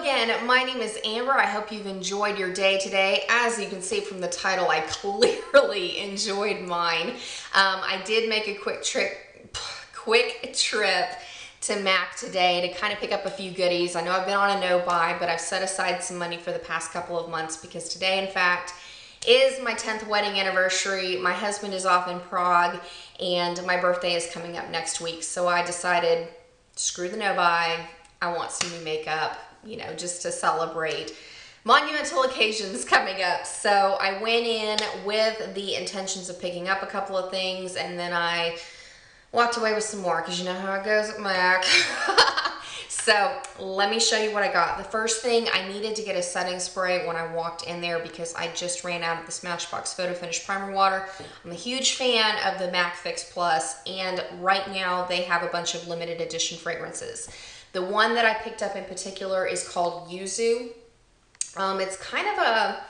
again, my name is Amber. I hope you've enjoyed your day today. As you can see from the title, I clearly enjoyed mine. I did make a quick trip to Mac today to kind of pick up a few goodies. I know I've been on a no-buy, but I've set aside some money for the past couple of months because today, in fact, is my 10th wedding anniversary. My husband is off in Prague, and my birthday is coming up next week. So I decided, screw the no-buy. I want some new makeup, you know, just to celebrate monumental occasions coming up. So I went in with the intentions of picking up a couple of things, and then I walked away with some more because you know how it goes at Mac. So let me show you what I got. The first thing, I needed to get a setting spray when I walked in there because I just ran out of the Smashbox Photo Finish Primer Water. I'm a huge fan of the MAC Fix Plus, and right now they have a bunch of limited edition fragrances. The one that I picked up in particular is called Yuzu. It's kind of a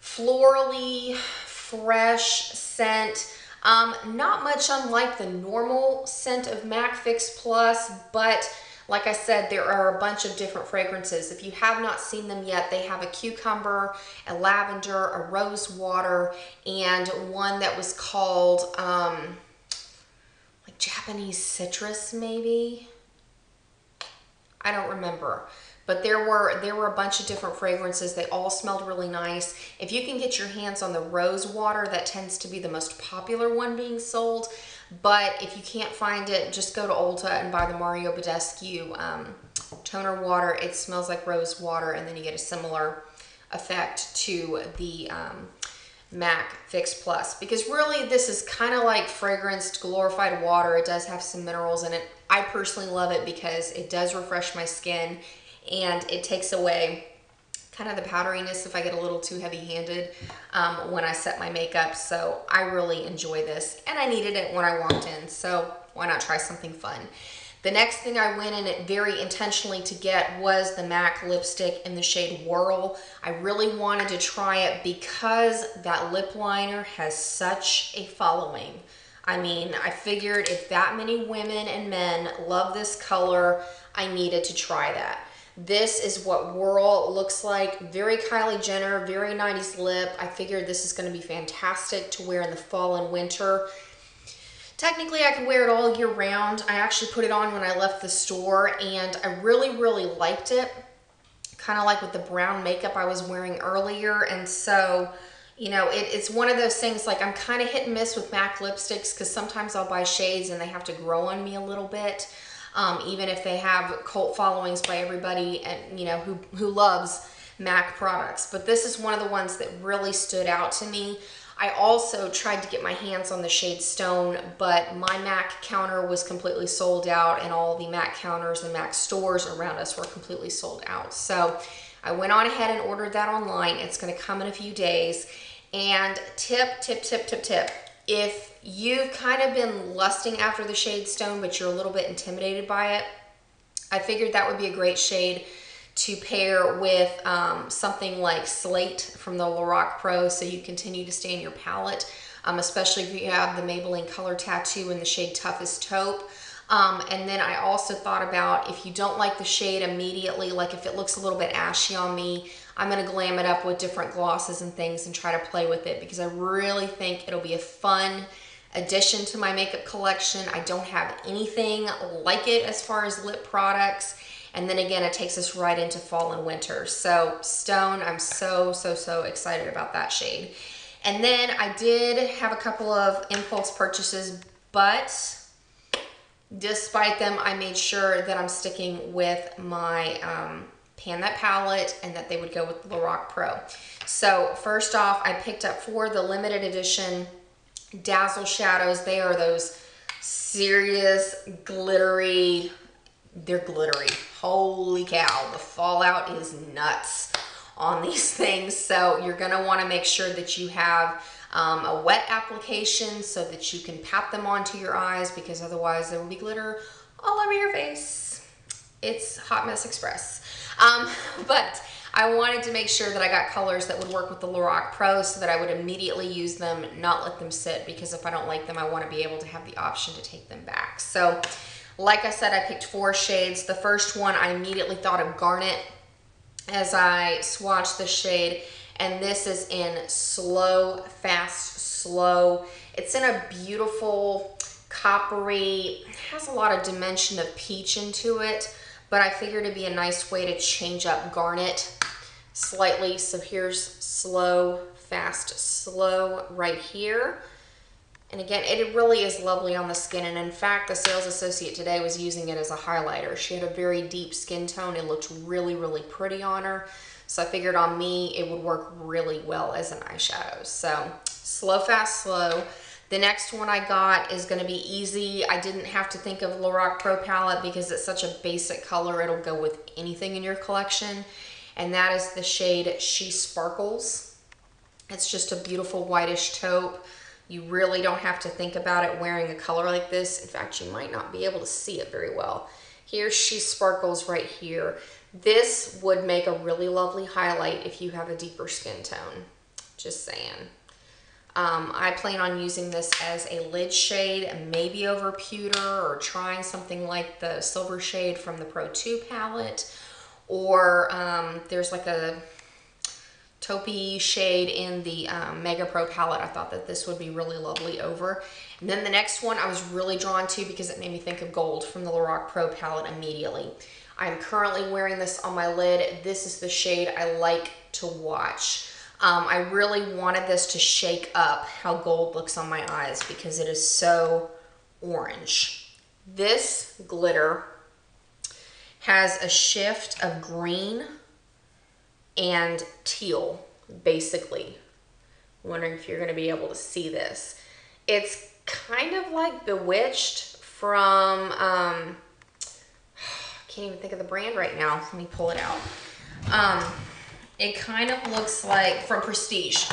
florally fresh scent. Not much unlike the normal scent of MAC Fix Plus, but like I said, there are a bunch of different fragrances. If you have not seen them yet, they have a cucumber, a lavender, a rose water, and one that was called like Japanese citrus maybe. I don't remember, but there were a bunch of different fragrances. They all smelled really nice. If you can get your hands on the rose water, that tends to be the most popular one being sold. But if you can't find it, just go to Ulta and buy the Mario Badescu toner water. It smells like rose water, and then you get a similar effect to the MAC Fix Plus, because really this is kind of like fragranced glorified water. It does have some minerals in it. I personally love it because it does refresh my skin, and it takes away kind of the powderiness if I get a little too heavy-handed when I set my makeup. So I really enjoy this, and I needed it when I walked in, so why not try something fun? The next thing I went in it very intentionally to get was the MAC lipstick in the shade Whirl. I really wanted to try it because that lip liner has such a following. I mean, I figured if that many women and men love this color, I needed to try that. This is what Whirl looks like. Very Kylie Jenner, very 90s lip. I figured this is going to be fantastic to wear in the fall and winter. Technically, I could wear it all year round. I actually put it on when I left the store, and I really, really liked it. Kind of like with the brown makeup I was wearing earlier. And so, you know, it's one of those things, like I'm kind of hit and miss with MAC lipsticks because sometimes I'll buy shades and they have to grow on me a little bit. Even if they have cult followings by everybody and you know who loves MAC products. But this is one of the ones that really stood out to me. I also tried to get my hands on the shade Stone, but my MAC counter was completely sold out, and all the MAC counters and MAC stores around us were completely sold out. So I went on ahead and ordered that online. It's going to come in a few days. And tip, if you've kind of been lusting after the shade Stone, but you're a little bit intimidated by it, I figured that would be a great shade to pair with something like Slate from the Lorac Pro, so you continue to stay in your palette, especially if you have the Maybelline Color Tattoo in the shade Toughest Taupe. And then I also thought about, if you don't like the shade immediately, like if it looks a little bit ashy on me, I'm going to glam it up with different glosses and things and try to play with it, because I really think it'll be a fun addition to my makeup collection. I don't have anything like it as far as lip products. And then again, it takes us right into fall and winter. So Stone, I'm so excited about that shade. And then I did have a couple of impulse purchases, but despite them, I made sure that I'm sticking with my Pan That palette and that they would go with the Lorac Pro. So first off, I picked up for the limited edition Dazzle shadows. They are those serious glittery, they're glittery. Holy cow, the fallout is nuts on these things. So you're gonna wanna make sure that you have a wet application so that you can pat them onto your eyes, because otherwise there will be glitter all over your face. It's Hot Mess Express. But I wanted to make sure that I got colors that would work with the Lorac Pro so that I would immediately use them, not let them sit, because if I don't like them, I want to be able to have the option to take them back. So like I said, I picked 4 shades. The first one, I immediately thought of Garnet. as I swatch the shade. And this is in Slow, Fast, Slow. It's in a beautiful coppery, has a lot of dimension of peach into it, but I figured it'd be a nice way to change up garnet slightly. So here's Slow, Fast, Slow right here. And again, it really is lovely on the skin. And in fact, the sales associate today was using it as a highlighter. She had a very deep skin tone. It looked really, really pretty on her. So I figured on me, it would work really well as an eyeshadow. So Slow, Fast, Slow. The next one I got is gonna be easy. I didn't have to think of Lorac Pro palette because it's such a basic color. It'll go with anything in your collection. And that is the shade She Sparkles. It's just a beautiful whitish taupe. You really don't have to think about it wearing a color like this. In fact, you might not be able to see it very well. Here's She Sparkles right here. This would make a really lovely highlight if you have a deeper skin tone. Just saying. I plan on using this as a lid shade, maybe over pewter, or trying something like the silver shade from the Pro 2 palette. Or there's like a taupey shade in the Mega Pro palette. I thought that this would be really lovely over. And then the next one I was really drawn to because it made me think of gold from the Lorac Pro palette immediately. I'm currently wearing this on my lid. This is the shade I like to watch. I really wanted this to shake up how gold looks on my eyes because it is so orange. This glitter has a shift of green and teal, basically. I'm wondering if you're gonna be able to see this. It's kind of like Bewitched from, I can't even think of the brand right now. Let me pull it out. It kind of looks like from Prestige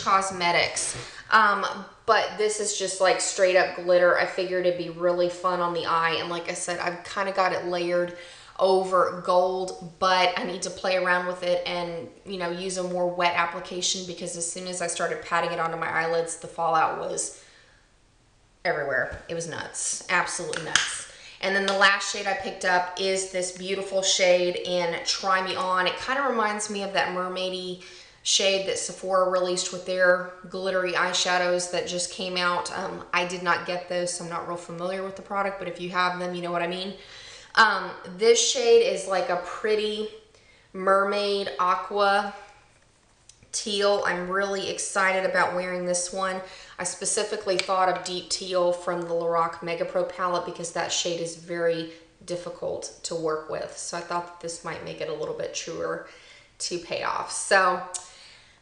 Cosmetics. But this is just like straight up glitter. I figured it'd be really fun on the eye. And like I said, I've kind of got it layered over gold, but I need to play around with it and, you know, use a more wet application because as soon as I started patting it onto my eyelids, the fallout was everywhere. It was nuts, absolutely nuts. And then the last shade I picked up is this beautiful shade in Try Me On. It kind of reminds me of that mermaidy shade that Sephora released with their glittery eyeshadows that just came out. I did not get those, so I'm not real familiar with the product, but if you have them, you know what I mean. This shade is like a pretty mermaid aqua teal. I'm really excited about wearing this one. I specifically thought of deep teal from the Lorac Mega Pro palette because that shade is very difficult to work with. So I thought that this might make it a little bit truer to pay off. So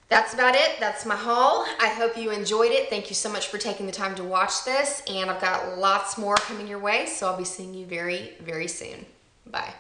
that's about it. That's my haul. I hope you enjoyed it. Thank you so much for taking the time to watch this. And I've got lots more coming your way. So I'll be seeing you very, very soon. Bye.